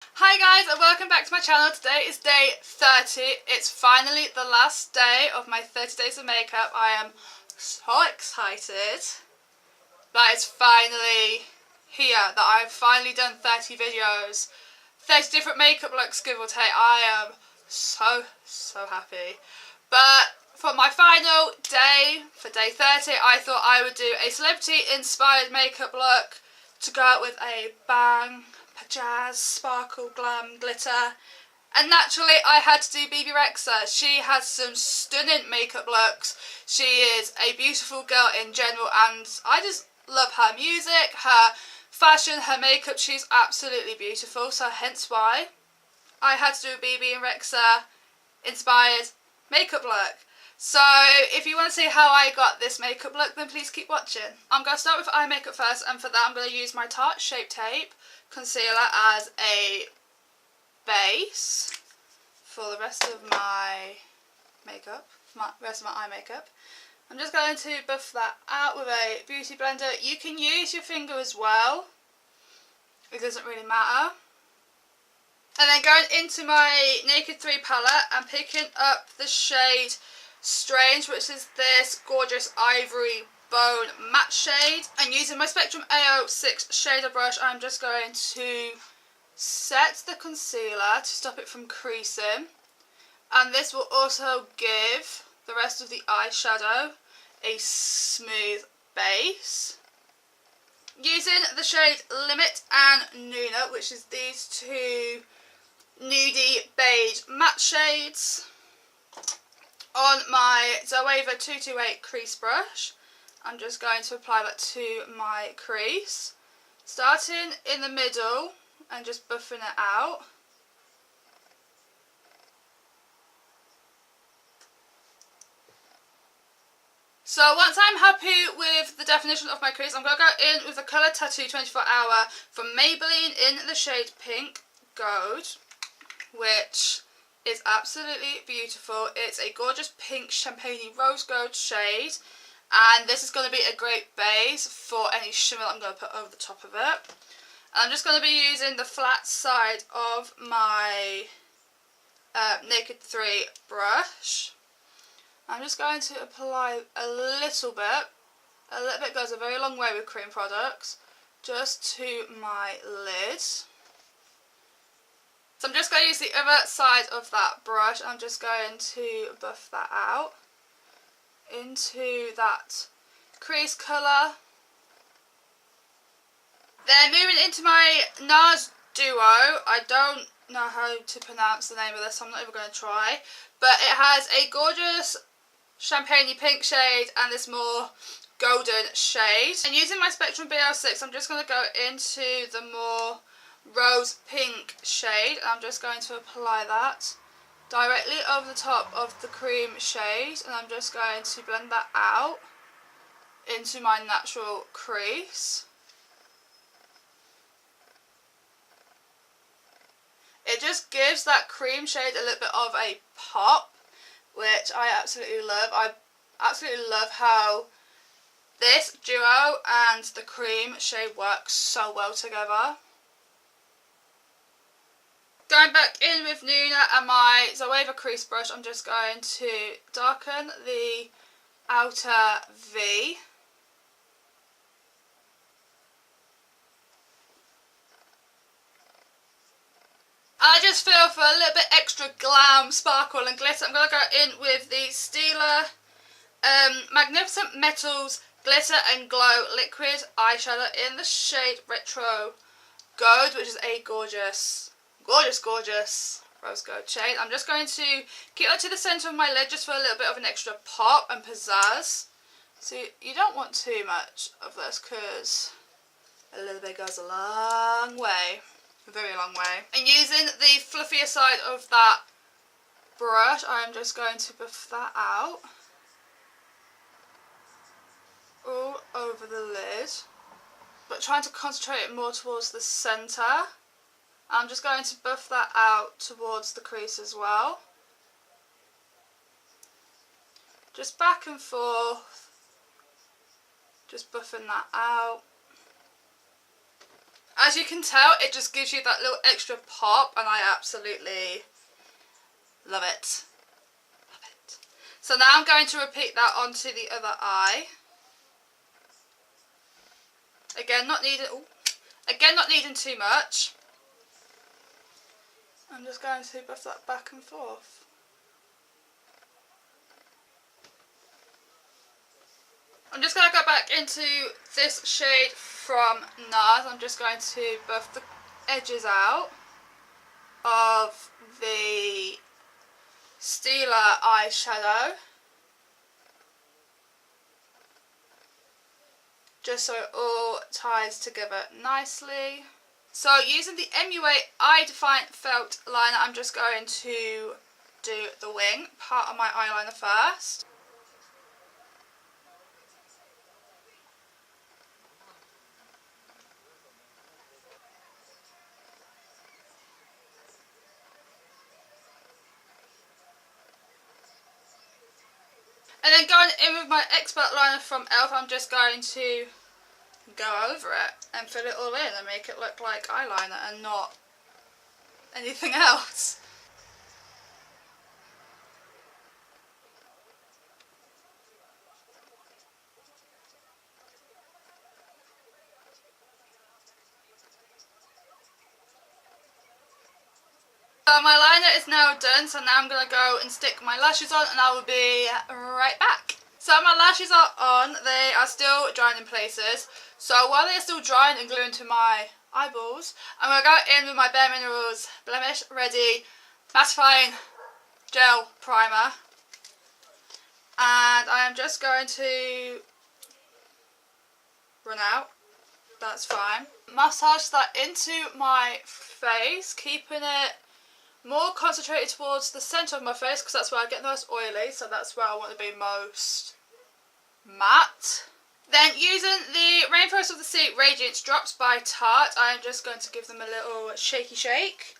Hi guys and welcome back to my channel. Today is day 30. It's finally the last day of my 30 days of makeup. I am so excited that it's finally here, that I've finally done 30 videos, 30 different makeup looks give or take. I am so happy. But for my final day, for day 30, I thought I would do a celebrity inspired makeup look to go out with a bang, jazz, sparkle, glam, glitter. And naturally I had to do Bebe Rexha. She has some stunning makeup looks. She is a beautiful girl in general and I just love her music, her fashion, her makeup. She's absolutely beautiful, so hence why I had to do a Bebe and Rexha inspired makeup look. So if you want to see how I got this makeup look, then please keep watching. I'm going to start with eye makeup first, and for that I'm going to use my Tarte Shape Tape Concealer as a base for the rest of my makeup, rest of my eye makeup. I'm just going to buff that out with a beauty blender. You can use your finger as well, it doesn't really matter. And then going into my Naked 3 palette and picking up the shade Strange, which is this gorgeous ivory bone matte shade, and using my Spectrum AO6 shader brush I'm just going to set the concealer to stop it from creasing, and this will also give the rest of the eyeshadow a smooth base. Using the shade Limit and Nuna, which is these two nudie beige matte shades, on my Zoeva 228 crease brush, I'm just going to apply that to my crease, starting in the middle and just buffing it out. So once I'm happy with the definition of my crease, I'm going to go in with the Colour Tattoo 24 Hour from Maybelline in the shade Pink Gold, which is absolutely beautiful. It's a gorgeous pink champagne rose gold shade, and this is going to be a great base for any shimmer that I'm going to put over the top of it. And I'm just going to be using the flat side of my Naked 3 brush. I'm just going to apply a little bit. A little bit goes a very long way with cream products, just to my lid. So I'm just going to use the other side of that brush. I'm just going to buff that out into that crease colour. Then moving into my Nars Duo. I don't know how to pronounce the name of this, so I'm not even going to try. But it has a gorgeous champagne pink shade and this more golden shade. And using my Spectrum BL6, I'm just going to go into the more rose pink shade. I'm just going to apply that directly over the top of the cream shade, and I'm just going to blend that out into my natural crease. It just gives that cream shade a little bit of a pop, which I absolutely love. I absolutely love how this duo and the cream shade work so well together. Going back in with Nuna and my Zoeva crease brush, I'm just going to darken the outer V. I just feel for a little bit extra glam, sparkle and glitter, I'm going to go in with the Stila Magnificent Metals Glitter and Glow Liquid Eyeshadow in the shade Retro Gold, which is a gorgeous rose gold shade. I'm just going to keep that to the centre of my lid just for a little bit of an extra pop and pizzazz. So you don't want too much of this because a little bit goes a long way. A very long way. And using the fluffier side of that brush, I'm just going to buff that out all over the lid, but trying to concentrate it more towards the centre. I'm just going to buff that out towards the crease as well. Just back and forth, just buffing that out. As you can tell, it just gives you that little extra pop, and I absolutely love it. Love it. So now I'm going to repeat that onto the other eye. Again, not needing too much. I'm just going to buff that back and forth. I'm just going to go back into this shade from Nars. I'm just going to buff the edges out of the Stila eyeshadow, just so it all ties together nicely. So using the MUA Eye Define Felt Liner, I'm just going to do the wing part of my eyeliner first. And then going in with my Expert Liner from e.l.f., I'm just going to go over it and fill it all in and make it look like eyeliner and not anything else. So my liner is now done, so now I'm going to go and stick my lashes on and I will be right back. So my lashes are on, they are still drying in places. So while they are still drying and gluing to my eyeballs, I'm going to go in with my Bare Minerals Blemish Ready Mattifying Gel Primer. And I am just going to run out, that's fine. Massage that into my face, keeping it more concentrated towards the centre of my face because that's where I get the most oily, so that's where I want to be most matte. Then using the Rainforest of the Sea Radiance Drops by Tarte, I am just going to give them a little shaky shake.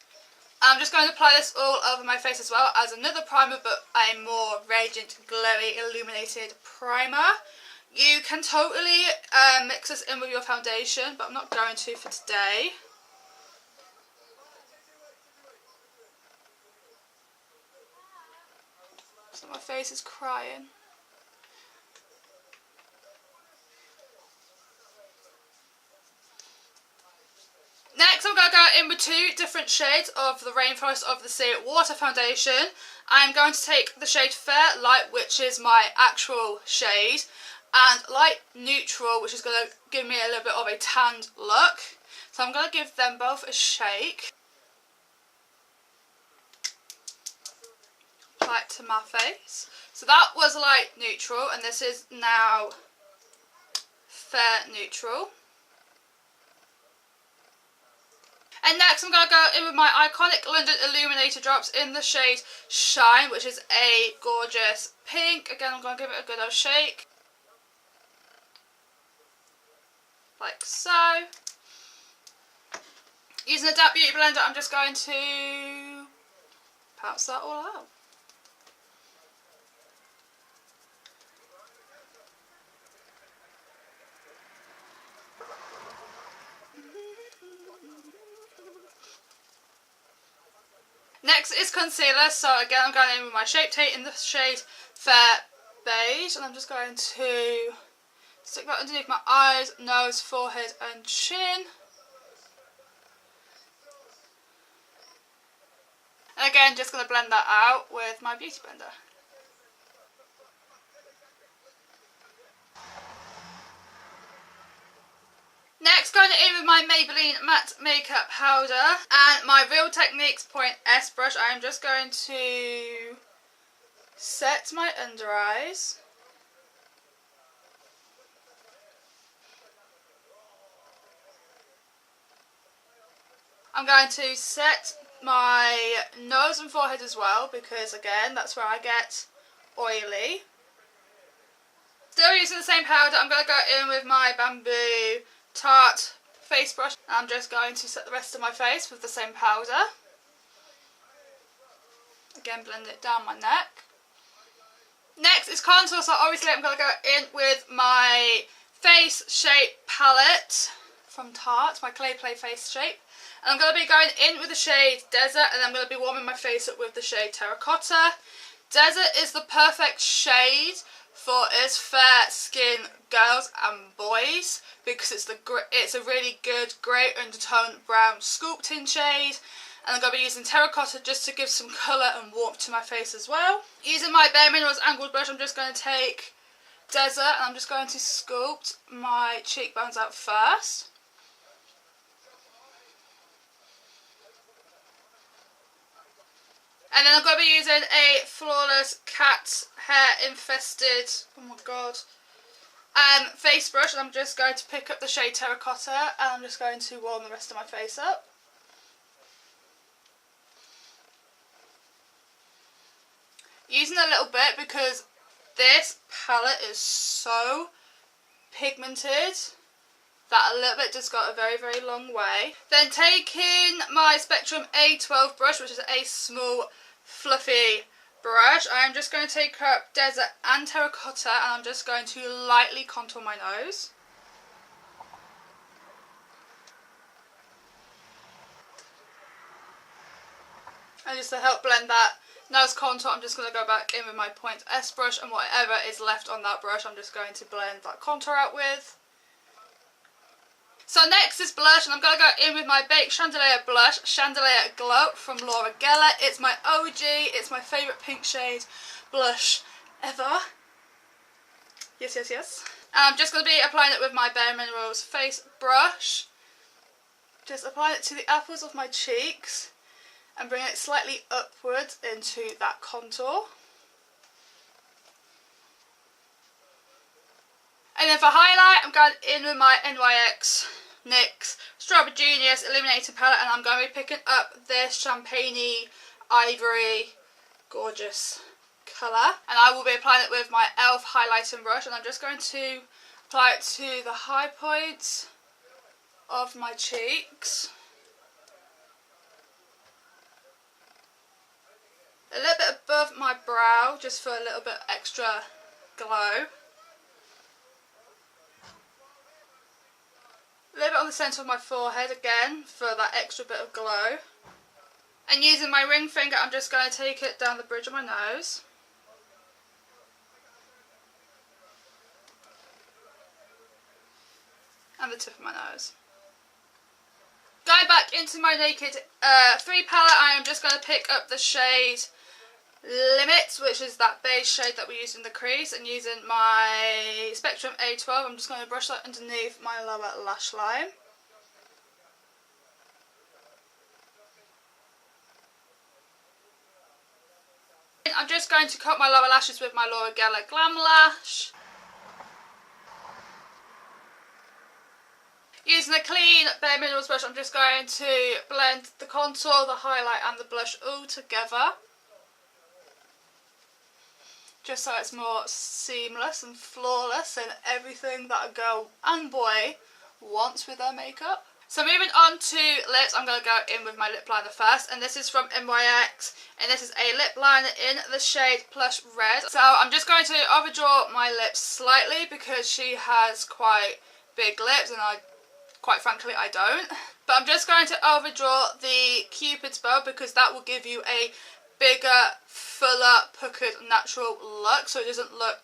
I'm just going to apply this all over my face as well as another primer, but a more radiant, glowy, illuminated primer. You can totally mix this in with your foundation, but I'm not going to for today. So my face is crying. Next I'm going to go in with two different shades of the Rainforest of the Sea Water Foundation. I'm going to take the shade Fair Light, which is my actual shade, and Light Neutral, which is going to give me a little bit of a tanned look. So I'm going to give them both a shake. Apply it to my face. So that was Light Neutral and this is now Fair Neutral. And next I'm going to go in with my iconic London Illuminator drops in the shade Shine, which is a gorgeous pink. Again, I'm going to give it a good old shake. Like so. Using a damp beauty blender, I'm just going to pounce that all out. Next is concealer, so again I'm going in with my Shape Tape in the shade Fair Beige, and I'm just going to stick that underneath my eyes, nose, forehead and chin. And again, just going to blend that out with my beauty blender. Next, going in with my Maybelline Matte Makeup Powder and my Real Techniques Point S brush. I am just going to set my under eyes. I'm going to set my nose and forehead as well because again that's where I get oily. Still using the same powder, I'm going to go in with my Bamboo Tarte face brush. I'm just going to set the rest of my face with the same powder. Again, blend it down my neck. Next is contour, so obviously I'm going to go in with my Face Shape palette from Tarte, my Clay Play Face Shape. And I'm going to be going in with the shade Desert, and I'm going to be warming my face up with the shade Terracotta. Desert is the perfect shade for us fair skin girls and boys because it's a really good grey undertone brown sculpting shade. And I'm going to be using Terracotta just to give some colour and warmth to my face as well. Using my Bare Minerals angled brush, I'm just going to take Desert and I'm just going to sculpt my cheekbones out first. And then I'm going to be using a Flawless cat hair infested, oh my god, face brush, and I'm just going to pick up the shade Terracotta and I'm just going to warm the rest of my face up. Using a little bit because this palette is so pigmented that a little bit just got a very, very long way. Then taking my Spectrum A12 brush, which is a small fluffy brush, I'm just going to take up Desert and Terracotta and I'm just going to lightly contour my nose. And just to help blend that nose contour, I'm just going to go back in with my Point S brush, and whatever is left on that brush I'm just going to blend that contour out with. So next is blush, and I'm going to go in with my Beige Chandelier blush, Chandelier Glow from Laura Geller. It's my OG, it's my favourite pink shade blush ever. Yes, yes, yes. And I'm just going to be applying it with my Bare Minerals face brush. Just applying it to the apples of my cheeks and bring it slightly upwards into that contour. And then for highlight, I'm going in with my NYX Strawberry Genius Illuminator palette, and I'm going to be picking up this champagne-y, ivory, gorgeous colour. And I will be applying it with my e.l.f. highlighting brush, and I'm just going to apply it to the high points of my cheeks. A little bit above my brow, just for a little bit extra glow. A little bit on the centre of my forehead again, for that extra bit of glow. And using my ring finger, I'm just going to take it down the bridge of my nose. And the tip of my nose. Going back into my Naked 3 palette, I am just going to pick up the shade Limit, which is that beige shade that we used in the crease, and using my Spectrum A12, I'm just going to brush that underneath my lower lash line. I'm just going to cut my lower lashes with my Laura Geller Glam Lash. Using a clean Bare Minerals brush, I'm just going to blend the contour, the highlight and the blush all together. Just so it's more seamless and flawless and everything that a girl and boy wants with their makeup. So moving on to lips, I'm going to go in with my lip liner first, and this is from NYX, and this is a lip liner in the shade Plush Red. So I'm just going to overdraw my lips slightly because she has quite big lips and quite frankly I don't. But I'm just going to overdraw the Cupid's bow because that will give you a bigger, fuller, puckered, natural look, so it doesn't look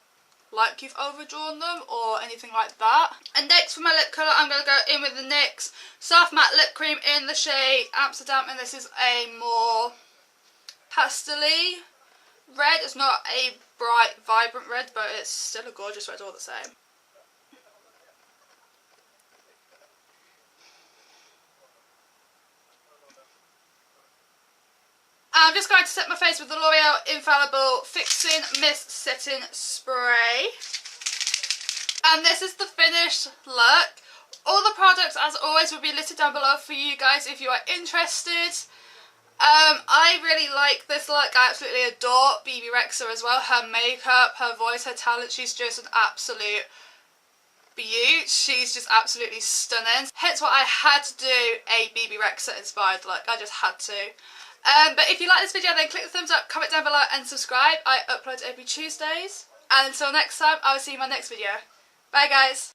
like you've overdrawn them or anything like that. And next for my lip colour, I'm going to go in with the NYX Soft Matte Lip Cream in the shade Amsterdam, and this is a more pastel-y red. It's not a bright, vibrant red, but it's still a gorgeous red all the same. I'm just going to set my face with the L'Oreal Infallible Fixing Mist Setting Spray. And this is the finished look. All the products, as always, will be listed down below for you guys if you are interested. I really like this look. I absolutely adore Bebe Rexha as well. Her makeup, her voice, her talent, she's just an absolute beaut. She's just absolutely stunning. Hence why I had to do a Bebe Rexha inspired look. I just had to. But if you like this video, then click the thumbs up, comment down below and subscribe. I upload every Tuesdays. And until next time, I will see you in my next video. Bye guys.